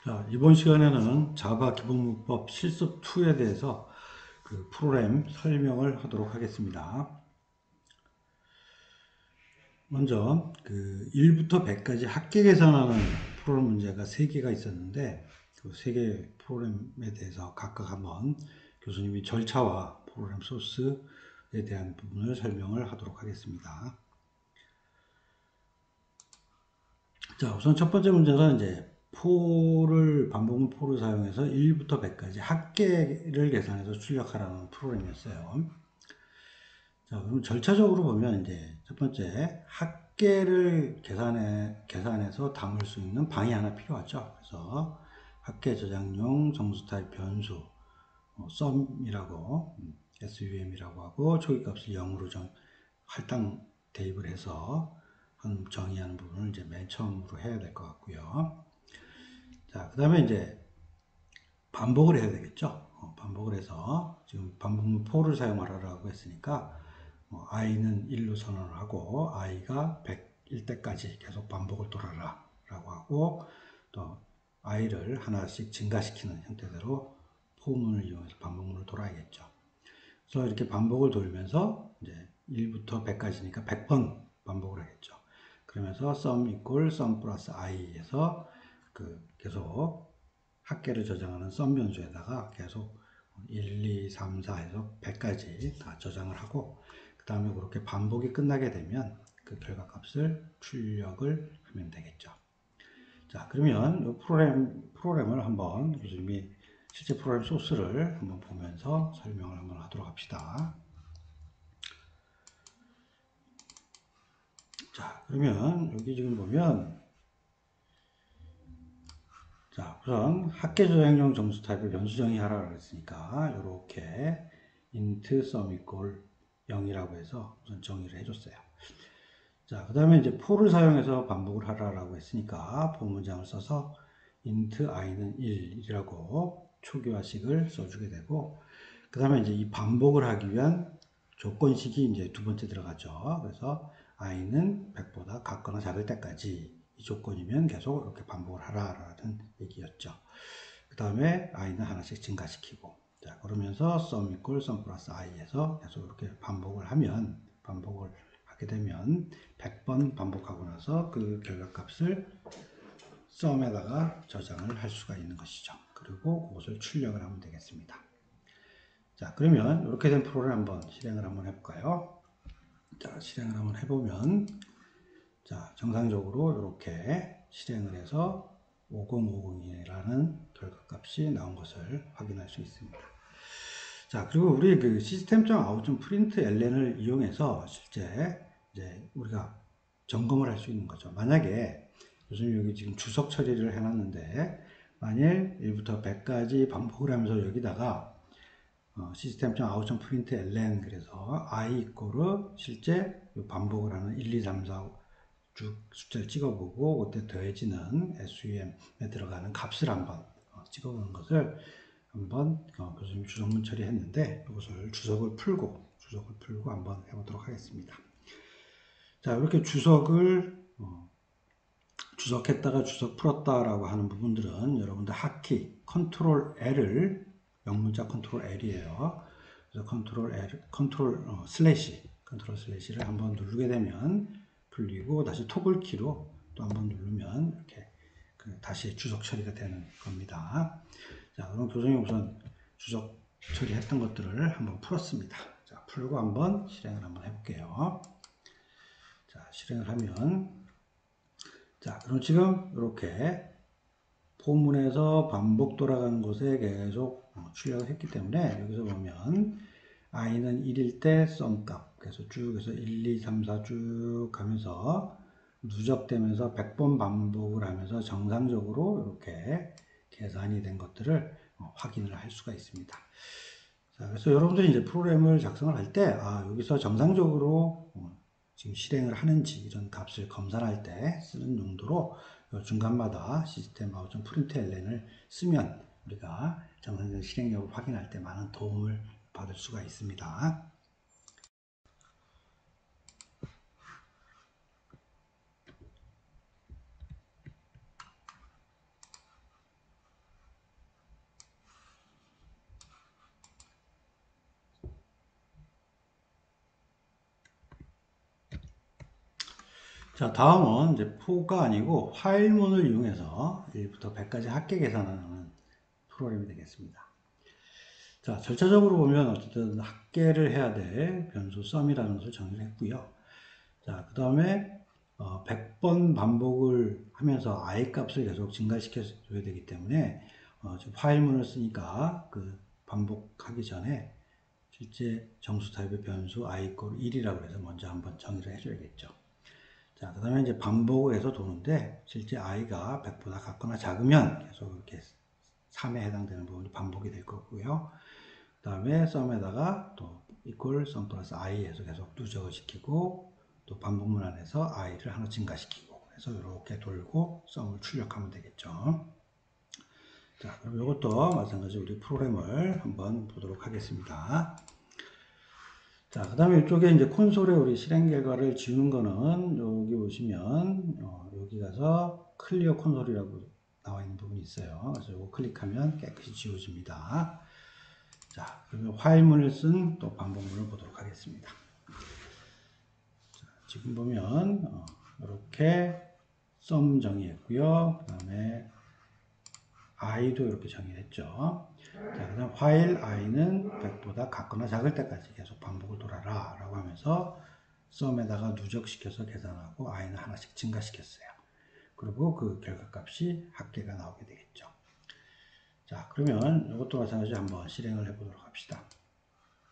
자, 이번 시간에는 자바 기본문법 실습 2에 대해서 그 프로그램 설명을 하도록 하겠습니다. 먼저 그 1부터 100까지 합계 계산하는 프로그램 문제가 3개가 있었는데 그 3개 프로그램에 대해서 각각 한번 교수님이 절차와 프로그램 소스에 대한 부분을 설명을 하도록 하겠습니다. 자, 우선 첫 번째 문제는 이제 반복문 포를 사용해서 1부터 100까지 합계를 계산해서 출력하라는 프로그램이었어요. 자, 그럼 절차적으로 보면 이제 첫 번째 합계를 계산해서 담을 수 있는 방이 하나 필요하죠. 그래서 합계 저장용 정수 타입 변수 sum이라고 sum이라고 하고 초기값을 0으로 할당 대입을 해서 정의하는 부분을 이제 맨 처음으로 해야 될 것 같고요. 자, 그 다음에 이제 반복을 해야 되겠죠. 반복을 해서 지금 반복문 for를 사용하라고 했으니까 i는 1로 선언을 하고 i가 100일 때까지 계속 반복을 돌아라 라고 하고 또 i를 하나씩 증가시키는 형태대로 for문을 이용해서 반복문을 돌아야겠죠. 그래서 이렇게 반복을 돌면서 이제 1부터 100까지니까 100번 반복을 하겠죠. 그러면서 sum equal sum 플러스 i에서 계속 합계를 저장하는 sum 변수에다가 계속 1, 2, 3, 4 해서 100까지 다 저장을 하고 그 다음에 그렇게 반복이 끝나게 되면 그 결과값을 출력을 하면 되겠죠. 자, 그러면 이 프로그램을 한번 교수님이 실제 프로그램 소스를 한번 보면서 설명을 한번 하도록 합시다. 자, 그러면 여기 지금 보면 자, 우선 합계 저장용 정수 타입을 변수 정의하라고 했으니까 이렇게 int sum equal 0이라고 해서 우선 정의를 해줬어요. 자, 그 다음에 이제 for를 사용해서 반복을 하라고 했으니까 for 문장을 써서 int i는 1이라고 초기화식을 써주게 되고 그 다음에 이제 이 반복을 하기 위한 조건식이 이제 두 번째 들어가죠. 그래서 i는 100보다 같거나 작을 때까지 이 조건이면 계속 이렇게 반복을 하라라는 얘기였죠. 그 다음에 i는 하나씩 증가시키고 자, 그러면서 sum equal sum 플러스 i에서 계속 이렇게 반복을 하게 되면 100번 반복하고 나서 그 결과값을 sum에다가 저장을 할 수가 있는 것이죠. 그리고 그것을 출력을 하면 되겠습니다. 자, 그러면 이렇게 된 프로그램 한번 실행을 한번 해볼까요? 자, 실행을 한번 해보면 자, 정상적으로 이렇게 실행을 해서 5050이라는 결과값이 나온 것을 확인할 수 있습니다. 자, 그리고 우리 그 system.out.println을 이용해서 실제 이제 우리가 점검을 할 수 있는 거죠. 만약에 교수님 여기 지금 주석 처리를 해놨는데 만일 1부터 100까지 반복을 하면서 여기다가 system.out.println 그래서 i 이꼬르 실제 반복을 하는 1, 2, 3, 4 쭉 숫자를 찍어보고 그때 더해지는 sum에 들어가는 값을 한번 찍어보는 것을 한번 교수님 주석문 처리했는데 이것을 주석을 풀고 한번 해보도록 하겠습니다. 자, 이렇게 주석했다가 주석 풀었다라고 하는 부분들은 여러분들 하키 컨트롤 L을 영문자 컨트롤 L이에요. 그래서 컨트롤 슬래시를 한번 누르게 되면 풀리고 다시 토글 키로 또 한번 누르면 이렇게 다시 주석 처리가 되는 겁니다. 자, 그럼 교수님 우선 주석 처리했던 것들을 한번 풀었습니다. 자, 풀고 한번 실행을 한번 해볼게요. 자, 실행을 하면 자, 그럼 지금 이렇게 포문에서 반복 돌아가는 곳에 계속 출력을 했기 때문에 여기서 보면 i는 1일 때 sum 값 그래서 쭉 해서 1, 2, 3, 4 쭉 가면서 누적되면서 100번 반복을 하면서 정상적으로 이렇게 계산이 된 것들을 확인을 할 수가 있습니다. 자, 그래서 여러분들이 이제 프로그램을 작성을 할 때, 여기서 정상적으로 지금 실행을 하는지 이런 값을 검사할 때 쓰는 용도로 중간마다 시스템 아웃 프린tln을 쓰면 우리가 정상적 실행력을 확인할 때 많은 도움을 받을 수가 있습니다. 자, 다음은 이제 for가 아니고 화일문을 이용해서 1부터 100까지 합계 계산하는 프로그램이 되겠습니다. 자, 절차적으로 보면 어쨌든 합계를 해야 될 변수 sum이라는 것을 정의를 했고요. 자, 그 다음에 100번 반복을 하면서 i 값을 계속 증가시켜 줘야 되기 때문에 지금 화일문을 쓰니까 그 반복하기 전에 실제 정수 타입의 변수 i = 1이라고 해서 먼저 한번 정의를 해줘야겠죠. 자, 그 다음에 이제 반복을 해서 도는데 실제 i가 100보다 같거나 작으면 계속 이렇게 3에 해당되는 부분이 반복이 될 거고요. 그 다음에 sum에다가 또 equal sum 플러스 i 해서 계속 누적을 시키고 또 반복문 안에서 i를 하나 증가시키고 해서 이렇게 돌고 sum을 출력하면 되겠죠. 자, 그럼 이것도 마찬가지 우리 프로그램을 한번 보도록 하겠습니다. 자, 그 다음에 이쪽에 이제 콘솔에 우리 실행 결과를 지우는 거는 여기 보시면 여기 가서 클리어 콘솔이라고 나와 있는 부분이 있어요. 그래서 이거 클릭하면 깨끗이 지워집니다. 자, 그러면 화일문을 쓴 또 반복문을 보도록 하겠습니다. 자, 지금 보면 이렇게 sum 정의했고요. 그 다음에 i도 이렇게 정의했죠. 자, 그 다음 while i는 100보다 같거나 작을 때까지 계속 반복을 돌아라 라고 하면서 sum에다가 누적시켜서 계산하고 i는 하나씩 증가시켰어요. 그리고 그 결과값이 합계가 나오게 되겠죠. 자, 그러면 이것도 마찬가지로 한번 실행을 해보도록 합시다.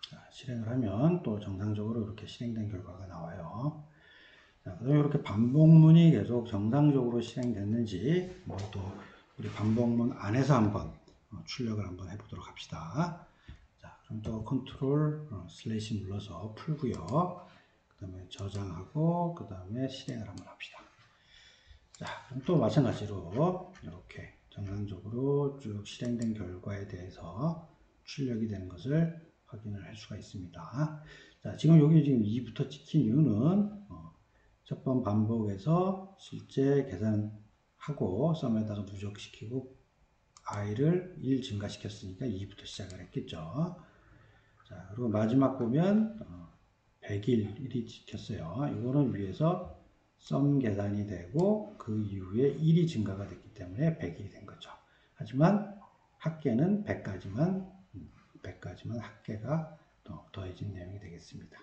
자, 실행을 하면 또 정상적으로 이렇게 실행된 결과가 나와요. 자, 그다음에 이렇게 반복문이 계속 정상적으로 실행됐는지 또 우리 반복문 안에서 한번 출력을 한번 해보도록 합시다. 자, 그럼 또 컨트롤 슬래시 눌러서 풀고요. 그 다음에 저장하고 그 다음에 실행을 한번 합시다. 자, 그럼 또 마찬가지로 이렇게 정상적으로 쭉 실행된 결과에 대해서 출력이 되는 것을 확인을 할 수가 있습니다. 자, 지금 여기 지금 2부터 찍힌 이유는 첫 번 반복해서 실제 계산하고 sum에다가 누적시키고 i를 1 증가시켰으니까 2부터 시작을 했겠죠. 자, 그리고 마지막 보면 100일 찍혔어요. 이거는 위에서 sum 계산이 되고 그 이후에 1이 증가가 됐기 때문에 100일이 된 거죠. 하지만 합계는 100까지만 합계가 더해진 내용이 되겠습니다.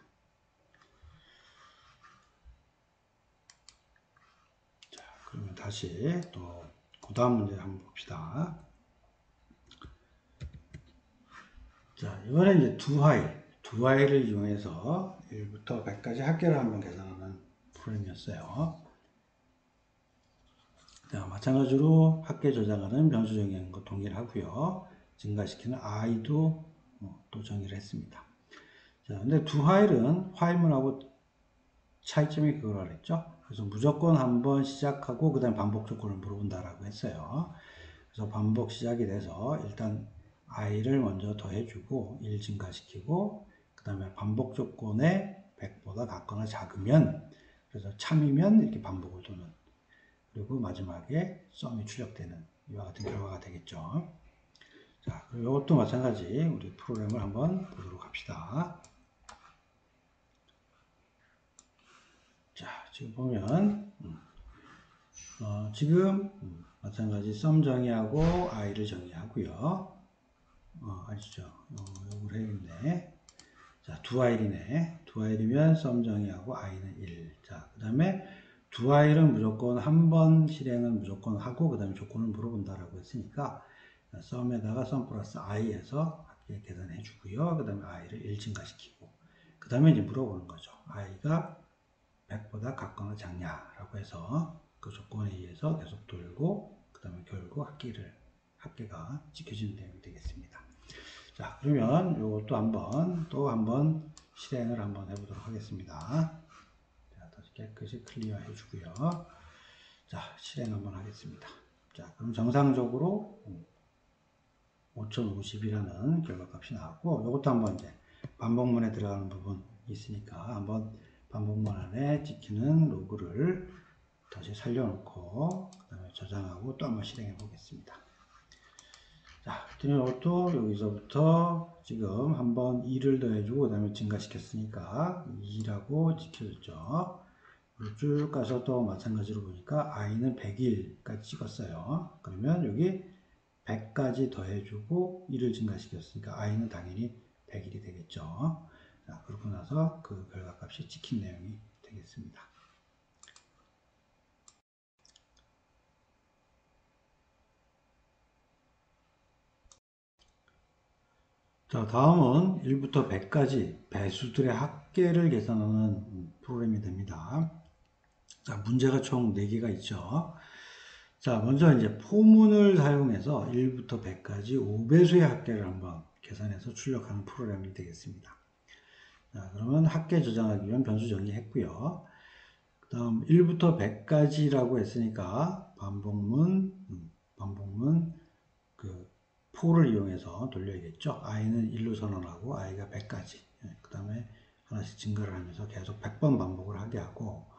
자, 그러면 다시 또 그 다음 문제 한번 봅시다. 자, 이번엔 이제 두 화일을 이용해서 1부터 100까지 합계를 한번 계산하는 프로그램이었어요. 자, 마찬가지로 합계 저장하는 변수 정의하는 것 동일하고요. 증가시키는 i도 또 정의를 했습니다. 자, 근데 두 화일은 화일문하고 차이점이 그거라 그랬죠. 그래서 무조건 한번 시작하고 그 다음에 반복 조건을 물어본다라고 했어요. 그래서 반복 시작이 돼서 일단 i를 먼저 더해주고 1 증가시키고 그 다음에 반복 조건에 100보다 같거나 작으면 그래서 참이면 이렇게 반복을 도는 그리고 마지막에 sum이 출력되는 이와 같은 결과가 되겠죠. 자, 그리고 이것도 마찬가지 우리 프로그램을 한번 보도록 합시다. 자, 지금 보면 지금 마찬가지 sum 정의하고 i를 정의하고요. 아시죠? 요걸 해야겠네. 자, 두 i이네. 두 i이면 sum 정의하고 i는 1. 자, 그 다음에 두 i는 무조건 한 번 실행은 무조건 하고 그 다음에 조건을 물어본다라고 했으니까 sum에다가 sum 플러스 i 해서 합계 계산해 주고요. 그 다음에 i를 1 증가시키고 그 다음에 이제 물어보는 거죠. i가 100보다 같거나 작냐라고 해서 그 조건에 의해서 계속 돌고 그 다음에 결국 합계가 지켜지는 내용이 되겠습니다. 자, 그러면 이것도 또 한번 실행을 한번 해보도록 하겠습니다. 자, 다시 깨끗이 클리어 해주고요. 자, 실행 한번 하겠습니다. 자, 그럼 정상적으로 5050이라는 결과값이 나왔고, 이것도 한번 이제 반복문에 들어가는 부분이 있으니까 한번 반복문 안에 찍히는 로그를 다시 살려놓고 그 다음에 저장하고 또 한번 실행해 보겠습니다. 자, 이것도 여기서부터 지금 한번 2를 더해주고 그 다음에 증가시켰으니까 2라고 지켜졌죠. 쭉 가서 또 마찬가지로 보니까 i는 100일까지 찍었어요. 그러면 여기 100까지 더해주고 1을 증가시켰으니까 i는 당연히 100일이 되겠죠. 자, 그러고 나서 그 결과값이 찍힌 내용이 되겠습니다. 자, 다음은 1부터 100까지 배수들의 합계를 계산하는 프로그램이 됩니다. 자, 문제가 총 4개가 있죠. 자, 먼저 이제 포문을 사용해서 1부터 100까지 5배수의 합계를 한번 계산해서 출력하는 프로그램이 되겠습니다. 자, 그러면 합계 저장하기 위한 변수 정의했고요. 그 다음 1부터 100까지라고 했으니까 반복문 그 포를 이용해서 돌려야겠죠. i는 1로 선언하고 i가 100까지. 그 다음에 하나씩 증가를 하면서 계속 100번 반복을 하게 하고,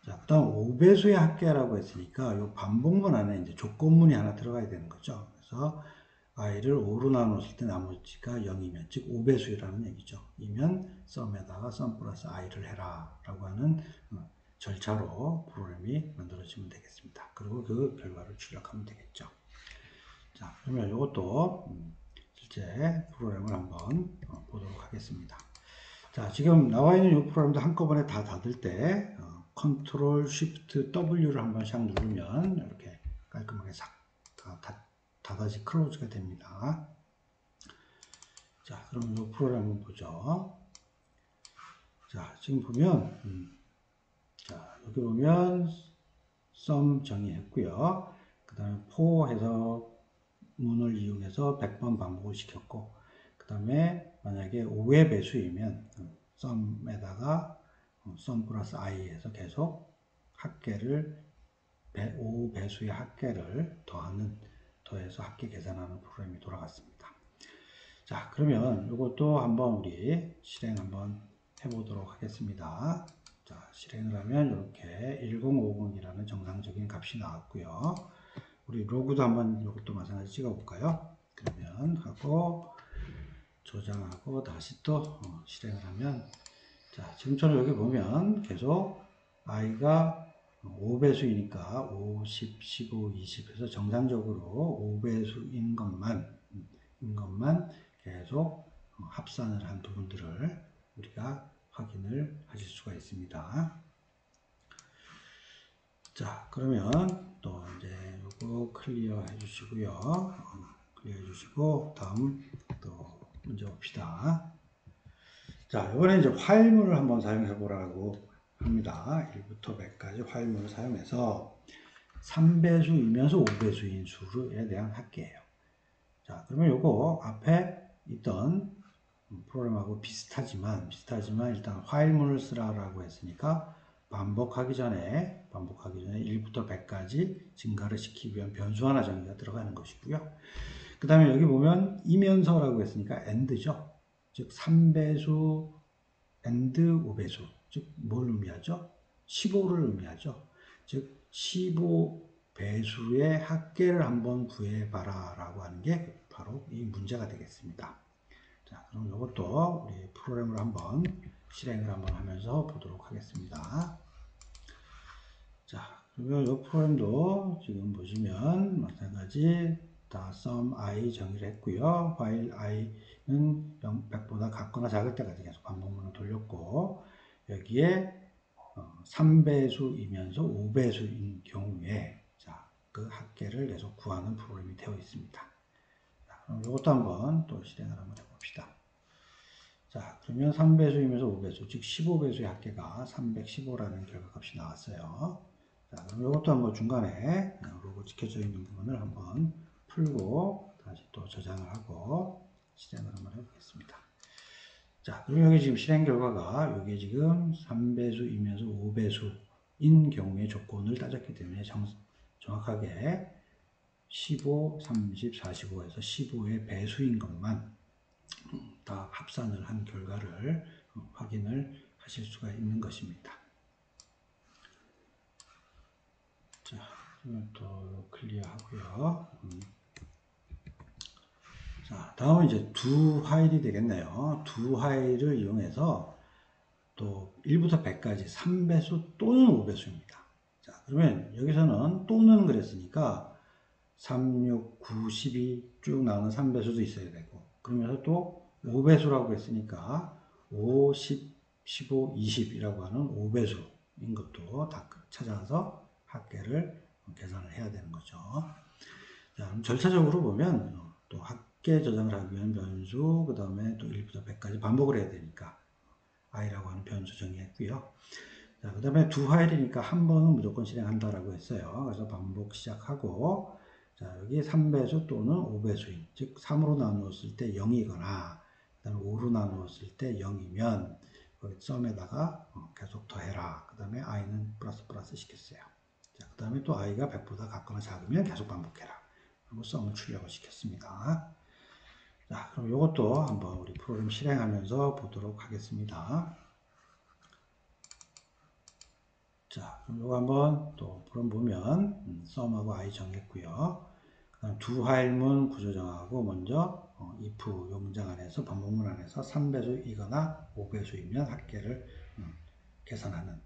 자, 그 다음 5배수의 합계라고 했으니까 이 반복문 안에 이제 조건문이 하나 들어가야 되는 거죠. 그래서 i를 5로 나눴을 때 나머지가 0이면, 즉 5배수라는 얘기죠. 이면 썸에다가 썸 플러스 i를 해라 라고 하는 절차로 프로그램이 만들어지면 되겠습니다. 그리고 그 결과를 출력하면 되겠죠. 자, 그러면 이것도 실제 프로그램을 한번 보도록 하겠습니다. 자, 지금 나와 있는 이 프로그램도 한꺼번에 다 닫을 때 컨트롤 쉬프트 W를 한번 샥 누르면 이렇게 깔끔하게 싹 닫아지 클로즈가 됩니다. 자, 그럼 이 프로그램 한번 보죠. 자, 지금 보면 자, 여기 보면 sum 정의했고요. 그 다음에 for 해서 문을 이용해서 100번 반복을 시켰고, 그 다음에 만약에 5의 배수이면 sum에다가 sum 플러스 i 해서 계속 합계를 5배수의 합계를 더해서 합계 계산하는 프로그램이 돌아갔습니다. 자, 그러면 이것도 한번 우리 실행 한번 해보도록 하겠습니다. 자, 실행을 하면 이렇게 1050이라는 정상적인 값이 나왔고요. 우리 로그도 한번 이것도 마찬가지 찍어볼까요? 그러면 하고 저장하고 다시 또 실행을 하면, 자, 지금처럼 여기 보면 계속 i가 5배수이니까 5, 10, 15, 20 해서 정상적으로 5배수인 것만 계속 합산을 한 부분들을 우리가 확인을 하실 수가 있습니다. 자, 그러면 또 이제 요거 클리어 해주시고요. 클리어 해주시고 다음 또 문제 봅시다. 자, 이번에 이제 화일문을 한번 사용해 보라고 합니다. 1부터 100까지 화일문을 사용해서 3배수이면서 5배수인 수에 대한 합계예요. 자, 그러면 요거 앞에 있던 프로그램하고 비슷하지만 일단 화일문을 쓰라고 했으니까 반복하기 전에 1부터 100까지 증가를 시키기 위한 변수 하나 정의가 들어가는 것이고요. 그 다음에 여기 보면 이면서라고 했으니까 AND죠. 즉 3배수 AND 5배수. 즉 뭘 의미하죠? 15를 의미하죠. 즉 15배수의 합계를 한번 구해봐라 라고 하는 게 바로 이 문제가 되겠습니다. 자, 그럼 이것도 우리 프로그램을 한번 실행을 한번 하면서 보도록 하겠습니다. 자, 그러면 이 프로그램도 지금 보시면 마찬가지 다 sum i 정의를 했고요. while i는 100보다 같거나 작을 때까지 계속 반복문을 돌렸고, 여기에 3배수이면서 5배수인 경우에 자, 그 합계를 계속 구하는 프로그램이 되어 있습니다. 자, 그럼 이것도 한번 또 실행을 한번 해봅시다. 자, 그러면 3배수이면서 5배수, 즉 15배수의 합계가 315라는 결과값이 나왔어요. 자, 그럼 이것도 한번 중간에 로고 찍혀져 있는 부분을 한번 풀고 다시 또 저장을 하고 실행을 한번 해보겠습니다. 자, 그럼 여기 지금 실행 결과가 여기 지금 3배수이면서 5배수인 경우의 조건을 따졌기 때문에 정확하게 15, 30, 45에서 15의 배수인 것만 다 합산을 한 결과를 확인을 하실 수가 있는 것입니다. 자, 그러면 또 클리어 하고요. 자, 다음은 이제 두 화일이 되겠네요. 두 화일을 이용해서 또 1부터 100까지 3배수 또는 5배수입니다. 자, 그러면 여기서는 또는 그랬으니까 3, 6, 9, 12 쭉 나오는 3배수도 있어야 되고, 그러면서 또 5배수라고 했으니까 5, 10, 15, 20이라고 하는 5배수인 것도 다 찾아서 합계를 계산을 해야 되는 거죠. 자, 그럼 절차적으로 보면 또 합계 저장을 하기 위한 변수, 그 다음에 또 1부터 100까지 반복을 해야 되니까 i라고 하는 변수 정의했고요. 자, 그 다음에 두 화일이니까 한 번은 무조건 실행한다라고 했어요. 그래서 반복 시작하고, 자, 여기 3배수 또는 5배수인, 즉 3으로 나누었을 때 0이거나 그 다음에 5로 나누었을 때 0이면 거기 썸에다가 계속 더해라. 그 다음에 i는 플러스 시켰어요. 자, 그 다음에 또 i가 100보다 같거나 작으면 계속 반복해라. 그리고 썸을 출력을 시켰습니다. 자, 그럼 이것도 한번 우리 프로그램 실행하면서 보도록 하겠습니다. 자, 그럼 이거 한번 또 프로그램 보면 썸하고 i 정했고요. 그다음 두 화일문 구조 정하고 먼저 if 요 문장 안에서 반복문 안에서 3배수이거나 5배수이면 합계를 계산하는.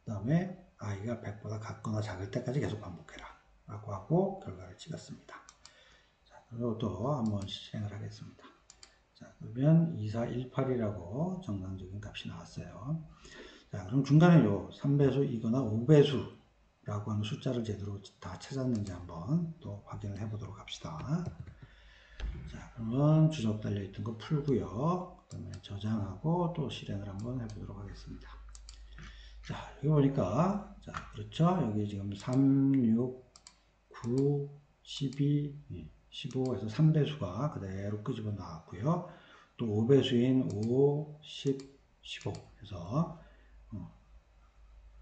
그 다음에 i가 100보다 같거나 작을 때까지 계속 반복해라 라고 하고 결과를 찍었습니다. 자, 그럼 이것도 한번 실행을 하겠습니다. 자, 그러면 2418이라고 정상적인 값이 나왔어요. 자, 그럼 중간에 요 3배수이거나 5배수라고 하는 숫자를 제대로 다 찾았는지 한번 또 확인을 해보도록 합시다. 자, 그러면 주석 달려있던 거 풀고요. 그 다음에 저장하고 또 실행을 한번 해보도록 하겠습니다. 자, 여기 보니까, 자, 그렇죠. 여기 지금 3, 6, 9, 12, 15에서 3배수가 그대로 끄집어 나왔고요. 또 5배수인 5, 10, 15 해서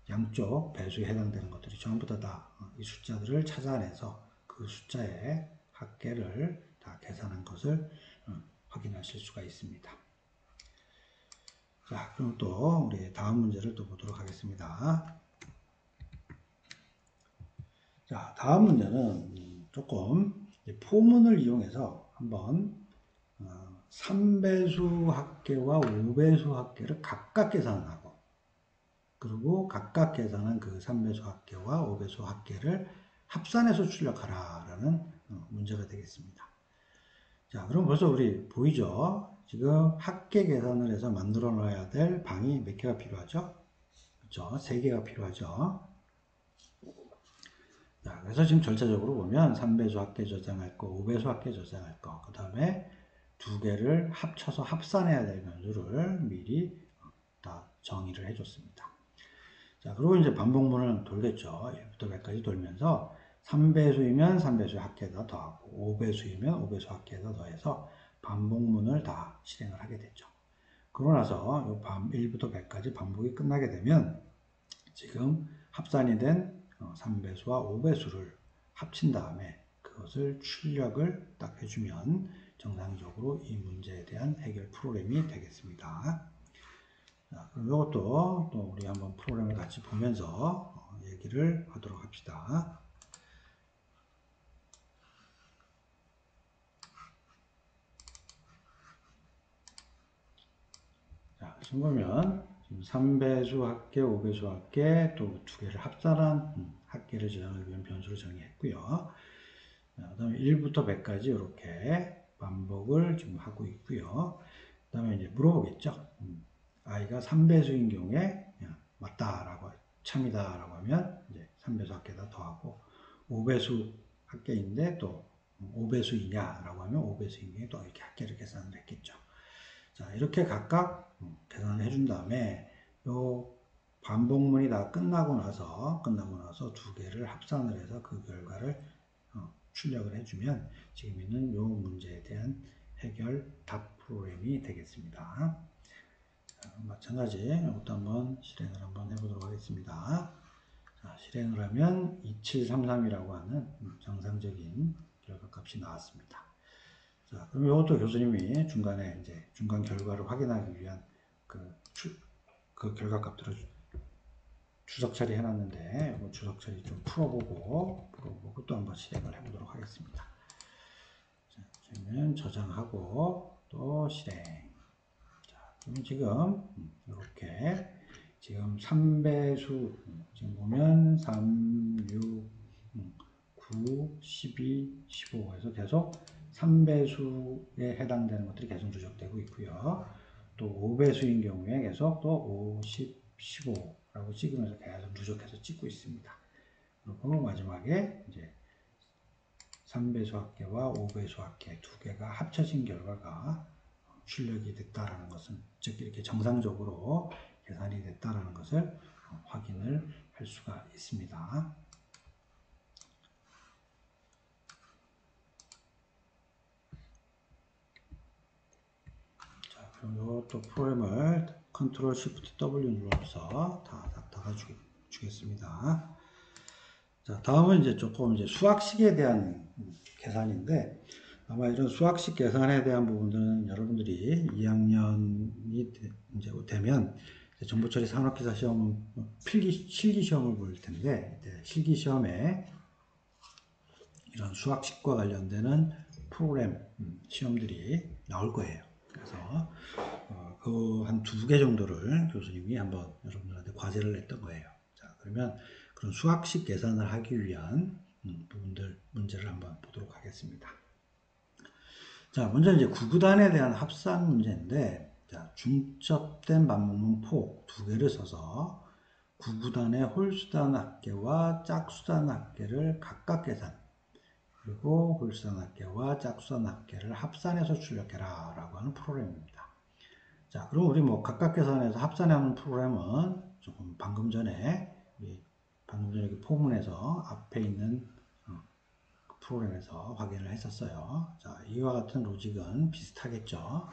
양쪽 배수에 해당되는 것들이 전부 다 이 숫자들을 찾아내서 그 숫자의 합계를 다 계산한 것을 확인하실 수가 있습니다. 자, 그럼 또 우리 다음 문제를 또 보도록 하겠습니다. 자, 다음 문제는 조금 포문을 이용해서 한번 3배수 합계와 5배수 합계를 각각 계산하고, 그리고 각각 계산한 그 3배수 합계와 5배수 합계를 합산해서 출력하라 라는 문제가 되겠습니다. 자, 그럼 벌써 우리 보이죠? 지금 합계 계산을 해서 만들어 놔야 될 방이 몇 개가 필요하죠? 그렇죠? 3개가 필요하죠. 자, 그래서 지금 절차적으로 보면 3배수 합계 저장할 거, 5배수 합계 저장할 거, 그 다음에 두 개를 합쳐서 합산해야 될 변수를 미리 다 정의를 해줬습니다. 자, 그리고 이제 반복문을 돌겠죠. 1부터 100까지 돌면서 3배수이면 3배수 합계에다 더하고 5배수이면 5배수 합계에다 더해서 반복문을 다 실행을 하게 됐죠. 그러고 나서 1부터 100까지 반복이 끝나게 되면 지금 합산이 된 3배수와 5배수를 합친 다음에 그것을 출력을 딱 해주면 정상적으로 이 문제에 대한 해결 프로그램이 되겠습니다. 자, 그럼 이것도 또 우리 한번 프로그램을 같이 보면서 얘기를 하도록 합시다. 자, 지금 보면 3배수 합계, 5배수 합계, 또 두 개를 합산한 합계를 저장하기 위한 변수를 정의했고요. 그 다음에 1부터 100까지 이렇게 반복을 지금 하고 있고요. 그 다음에 이제 물어보겠죠. i가 3배수인 경우에 맞다라고, 참이다라고 하면 이제 3배수 합계에다 더하고, 5배수 합계인데 또 5배수이냐라고 하면 5배수인 경우에 또 이렇게 합계를 계산을 했겠죠. 자, 이렇게 각각 계산을 해준 다음에 요 반복문이 다 끝나고 나서 두 개를 합산을 해서 그 결과를 출력을 해주면 지금 있는 요 문제에 대한 해결 답 프로그램이 되겠습니다. 자, 마찬가지 이것도 한번 실행을 한번 해보도록 하겠습니다. 자, 실행을 하면 2733이라고 하는 정상적인 결과값이 나왔습니다. 자, 그럼 이것도 교수님이 중간에 이제 중간 결과를 확인하기 위한 그 결과값들을 주석 처리 해놨는데, 이거 주석 처리 좀 풀어보고 또 한번 실행을 해보도록 하겠습니다. 자, 그러면 저장하고 또 실행. 자, 그럼 지금 이렇게 지금 3배수 지금 보면 3, 6, 9, 12, 15 해서 계속 3배수에 해당되는 것들이 계속 누적되고 있고요. 또 5배수인 경우에 계속 또 50, 15라고 찍으면서 계속 누적해서 찍고 있습니다. 그리고 마지막에 이제 3배수 합계와 5배수 합계 두 개가 합쳐진 결과가 출력이 됐다라는 것은, 즉 이렇게 정상적으로 계산이 됐다라는 것을 확인을 할 수가 있습니다. 자, 그럼 이것도 프로그램을 컨트롤 시프트 W 눌러서 다 닫아주겠습니다. 자, 다음은 이제 조금 이제 수학식에 대한 계산인데, 아마 이런 수학식 계산에 대한 부분들은 여러분들이 2학년이 이제 되면 정보처리 산업기사 시험 실기 시험을 볼 텐데, 실기 시험에 이런 수학식과 관련되는 프로그램 시험들이 나올 거예요. 그래서 그 한 2개 정도를 교수님이 한번 여러분들한테 과제를 냈던 거예요. 자, 그러면 그런 수학식 계산을 하기 위한 문제를 한번 보도록 하겠습니다. 자, 먼저 이제 구구단에 대한 합산 문제인데, 자, 중첩된 반문폭 2개를 써서 구구단의 홀수단 합계와 짝수단 합계를 각각 계산, 그리고 홀수단 합계와 짝수단 합계를 합산해서 출력해라 라고 하는 프로그램입니다. 자, 그럼 우리 뭐 각각 계산해서 합산하는 프로그램은 조금 방금 전에 그 포문에서 앞에 있는 프로그램에서 확인을 했었어요. 자, 이와 같은 로직은 비슷하겠죠.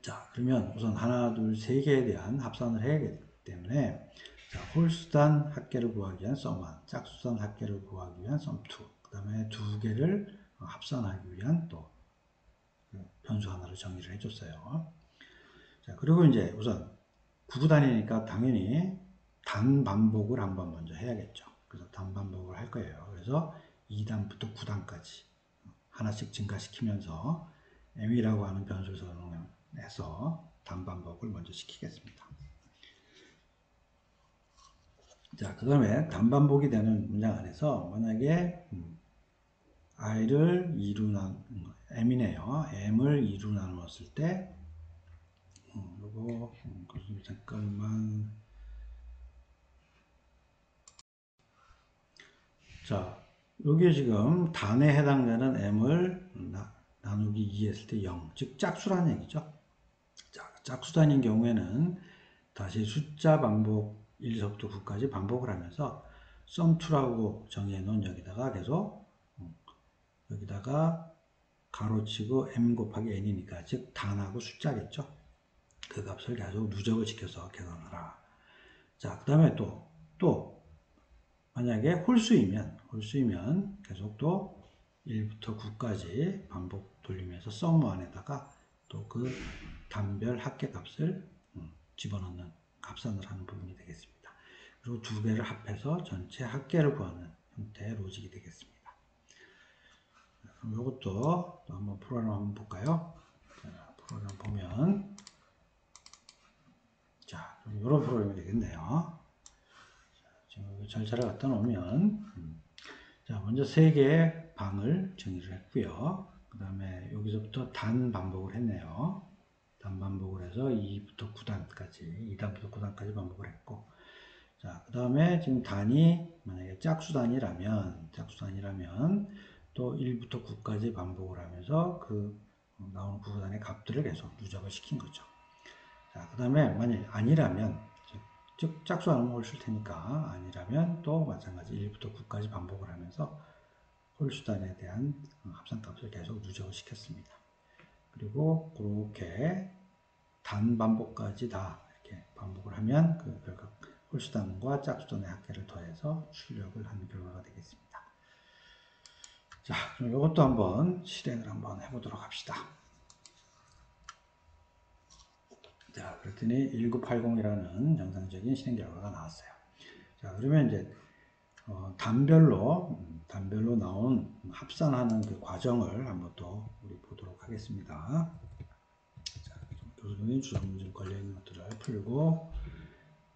자, 그러면 우선 하나, 둘, 세 개에 대한 합산을 해야 하기 때문에, 자, 홀수단 합계를 구하기 위한 sum1, 짝수단 합계를 구하기 위한 sum2, 그 다음에 2개를 합산하기 위한 또 변수 하나를 정의를 해줬어요. 자, 그리고 이제 우선 구구단이니까 당연히 단반복을 한번 먼저 해야겠죠. 그래서 단반복을 할 거예요. 그래서 2단부터 9단까지 하나씩 증가시키면서 m이라고 하는 변수를 사용해서 단반복을 먼저 시키겠습니다. 자, 그 다음에 단반복이 되는 문장 안에서 만약에 i를 2로 m이네요. m을 2로 나누었을 때 요거 잠깐만. 자, 여기에 지금 단에 해당되는 m을 나누기 2 했을 때 0, 즉 짝수라는 얘기죠. 자, 짝수단인 경우에는 다시 숫자 반복 1서부터 9까지 반복을 하면서 sum2라고 정의해 놓은 여기다가 계속 여기다가 가로치고 m 곱하기 n이니까 즉 단하고 숫자겠죠. 그 값을 계속 누적을 시켜서 계산하라. 자, 그 다음에 또 만약에 홀수이면 계속 또 1부터 9까지 반복 돌리면서 sum1에다가 또 그 단별 합계 값을 집어넣는 합산을 하는 부분이 되겠습니다. 그리고 2개를 합해서 전체 합계를 구하는 형태의 로직이 되겠습니다. 그럼 이것도 또 한번 프로그램 한번 볼까요? 자, 프로그램 보면, 자, 이런 프로그램이 되겠네요. 자, 지금 절차를 갖다 놓으면, 자, 먼저 3개의 방을 정의를 했고요. 그 다음에 여기서부터 단 반복을 했네요. 단 반복을 해서 2부터 9단까지, 2단부터 9단까지 반복을 했고, 자, 그 다음에 지금 단이 만약에 짝수단이라면 또 1부터 9까지 반복을 하면서 그 나오는 구구단의 값들을 계속 누적을 시킨 거죠. 자, 그 다음에 만약 아니라면, 즉 짝수하는 홀수일 테니까 아니라면 또 마찬가지 1부터 9까지 반복을 하면서 홀수단에 대한 합산값을 계속 누적을 시켰습니다. 그리고 그렇게 단 반복까지 다 이렇게 반복을 하면 그 결과 홀수단과 짝수단의 합계를 더해서 출력을 하는 결과가 되겠습니다. 자, 그럼 이것도 한번 실행을 한번 해보도록 합시다. 자, 그랬더니 1980이라는 정상적인 실행 결과가 나왔어요. 자, 그러면 이제 단별로 나온 합산하는 그 과정을 한번 또 우리 보도록 하겠습니다. 자, 좀 교수님이 주소문좀 걸려있는 것들을 풀고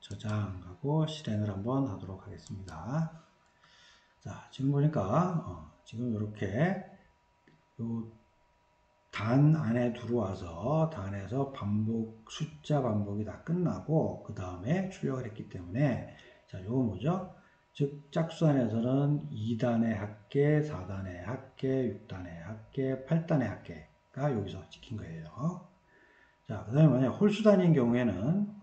저장하고 실행을 한번 하도록 하겠습니다. 자, 지금 보니까 지금 이렇게 단 안에 들어와서 단에서 숫자 반복이 다 끝나고 그 다음에 출력을 했기 때문에 자, 요거 뭐죠? 즉 짝수안에서는 2단의 합계, 4단의 합계, 6단의 합계, 8단의 합계가 여기서 찍힌 거예요. 자, 그 다음에 만약 홀수단인 경우에는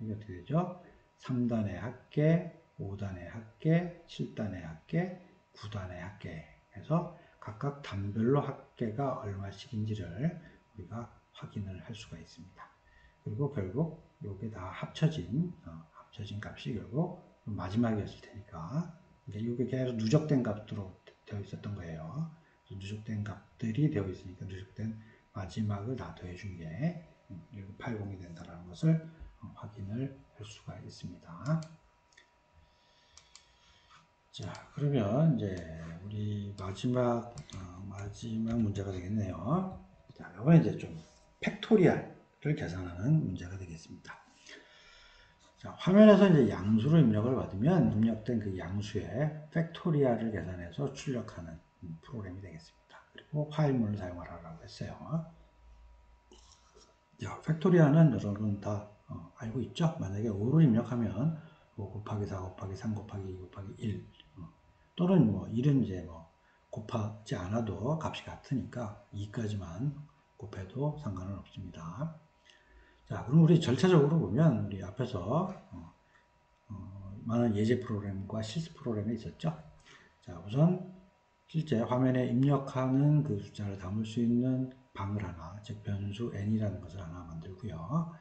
이게 어떻게 되죠? 3단의 합계, 5단의 합계, 7단의 합계, 9단의 합계 해서 각각 단별로 합계가 얼마씩인지를 우리가 확인을 할 수가 있습니다. 그리고 결국 이게 다 합쳐진 값이 결국 마지막이었을 테니까 이게 계속 누적된 값으로 되어 있었던 거예요. 누적된 값들이 되어 있으니까 누적된 마지막을 다 더해준 게 80이 된다는 것을 확인을 할 수가 있습니다. 자, 그러면 이제 우리 마지막 문제가 되겠네요. 자, 이번에 이제 좀 팩토리얼을 계산하는 문제가 되겠습니다. 자, 화면에서 이제 양수로 입력을 받으면 입력된 그 양수의 팩토리얼을 계산해서 출력하는 프로그램이 되겠습니다. 그리고 파일문을 사용하라고 했어요. 자, 팩토리얼은 여러분 다 알고 있죠? 만약에 5를 입력하면 5 곱하기 4 곱하기 3 곱하기 2 곱하기 1 또는 1은 이제 곱하지 않아도 값이 같으니까 2까지만 곱해도 상관은 없습니다. 자, 그럼 우리 절차적으로 보면 우리 앞에서 많은 예제 프로그램과 실습 프로그램이 있었죠. 자, 우선 실제 화면에 입력하는 그 숫자를 담을 수 있는 방을 하나, 즉 변수 n이라는 것을 하나 만들고요.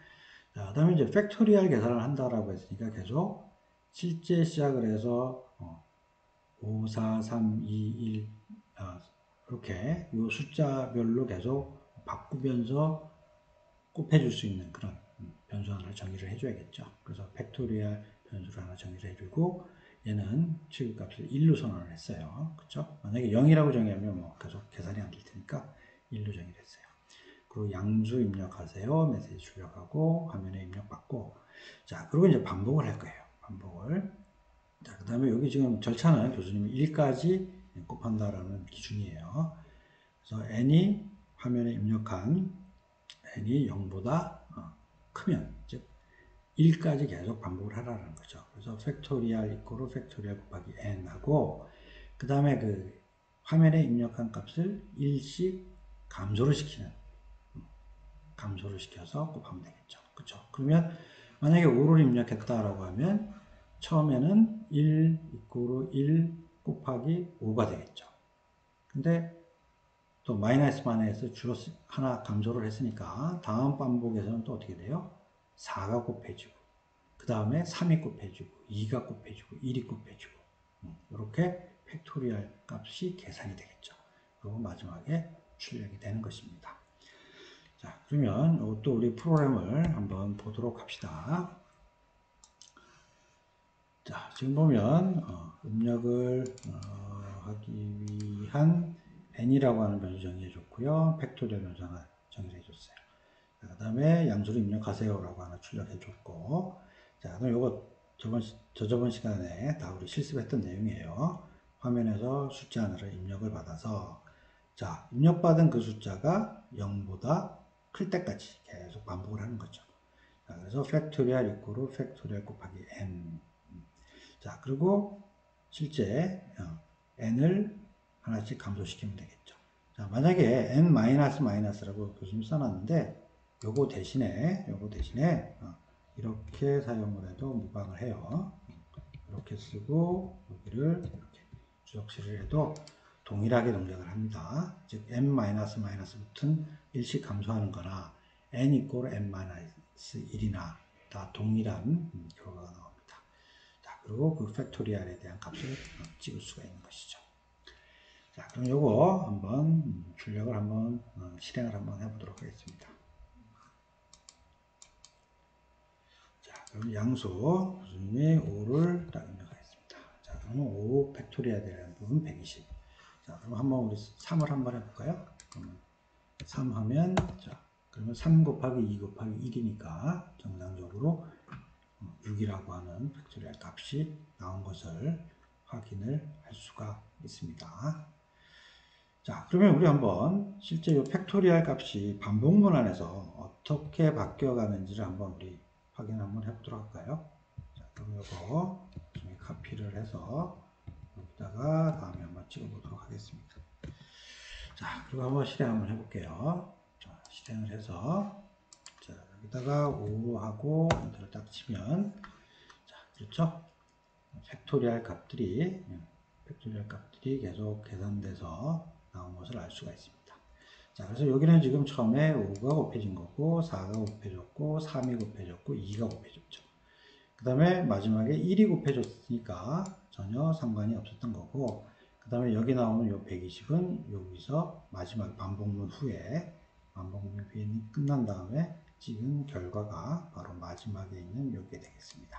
자, 그 다음에 이제 팩토리얼 계산을 한다라고 했으니까 계속 실제 시작을 해서 5, 4, 3, 2, 1 이렇게 이 숫자별로 계속 바꾸면서 곱해줄 수 있는 그런 변수 하나를 정의를 해줘야겠죠. 그래서 팩토리얼 변수를 하나 정의를 해주고 얘는 취급값을 1로 선언을 했어요. 그렇죠? 만약에 0이라고 정의하면 계속 계산이 안 될 테니까 1로 정의를 했어요. 그리고 양수 입력하세요. 메시지 출력하고 화면에 입력받고 자, 그리고 이제 반복을 할 거예요. 반복을. 자, 그 다음에 여기 지금 절차는 교수님이 1까지 곱한다라는 기준이에요. 그래서 n이 화면에 입력한 n이 0보다 크면, 즉 1까지 계속 반복을 하라는 거죠. 그래서 팩토리얼 이꼬르 팩토리얼 곱하기 n 하고 그 다음에 그 화면에 입력한 값을 1씩 감소를 시켜서 곱하면 되겠죠. 그렇죠? 그러면 만약에 5를 입력했다라고 하면 처음에는 1 이꼬르 1 곱하기 5가 되겠죠. 근데 또 마이너스 하나 감소를 했으니까 다음 반복에서는 또 어떻게 돼요? 4가 곱해지고 그 다음에 3이 곱해지고 2가 곱해지고 1이 곱해지고 이렇게 팩토리얼 값이 계산이 되겠죠. 그리고 마지막에 출력이 되는 것입니다. 자, 그러면 또 우리 프로그램을 한번 보도록 합시다. 자, 지금 보면 입력을 하기 위한 n이라고 하는 변수 정의해 줬고요. 팩토리얼 변수 하나 정의해 줬어요. 그 다음에 양수를 입력하세요 라고 하나 출력해 줬고 자, 그럼 요거 저번 시간에 다 우리 실습했던 내용이에요. 화면에서 숫자 하나를 입력을 받아서 자, 입력받은 그 숫자가 0보다 클 때까지 계속 반복을 하는 거죠. 자, 그래서 팩토리얼 이꼬르 팩토리얼 곱하기 n 자, 그리고 실제 n을 하나씩 감소시키면 되겠죠. 자, 만약에 n 마이너스라고 교수님이 써놨는데 요거 대신에 이렇게 사용을 해도 무방을 해요. 이렇게 쓰고 여기를 이렇게 주석실을 해도 동일하게 동작을 합니다. 즉 n 붙은 1씩 감소하는 거나 n 이꼬르 n-1이나 다 동일한 결과가 나옵니다. 자, 그리고 그 팩토리얼에 대한 값을 찍을 수가 있는 것이죠. 자, 그럼 요거 한번 출력을 한번 실행을 한번 해보도록 하겠습니다. 자, 그럼 양수 교수님이 5를 딱 입력하겠습니다. 자, 그러면 5 팩토리얼에 대한 부분 120. 자, 그럼 한번 우리 3을 한번 해볼까요? 그러면 3 하면 자, 그러면 3 곱하기 2 곱하기 1이니까 정상적으로 6이라고 하는 팩토리얼 값이 나온 것을 확인을 할 수가 있습니다. 자, 그러면 우리 한번 실제 이 팩토리얼 값이 반복문 안에서 어떻게 바뀌어가는지를 한번 우리 확인 한번 해보도록 할까요? 자, 그럼 이거 나중에 카피를 해서 여기다가 다음에 한번 찍어보도록 하겠습니다. 자, 그리고 한번 실행 한번 해볼게요. 자, 실행을 해서 자, 여기다가 5하고 엔터를 딱 치면 자, 그렇죠? 팩토리얼 값들이 계속 계산돼서 나온 것을 알 수가 있습니다. 자, 그래서 여기는 지금 처음에 5가 곱해진 거고 4가 곱해졌고 3이 곱해졌고 2가 곱해졌죠. 그 다음에 마지막에 1이 곱해졌으니까 전혀 상관이 없었던 거고, 그 다음에 여기 나오는 요 120은 여기서 마지막 반복문 후에 끝난 다음에 찍은 결과가 바로 마지막에 있는 요게 되겠습니다.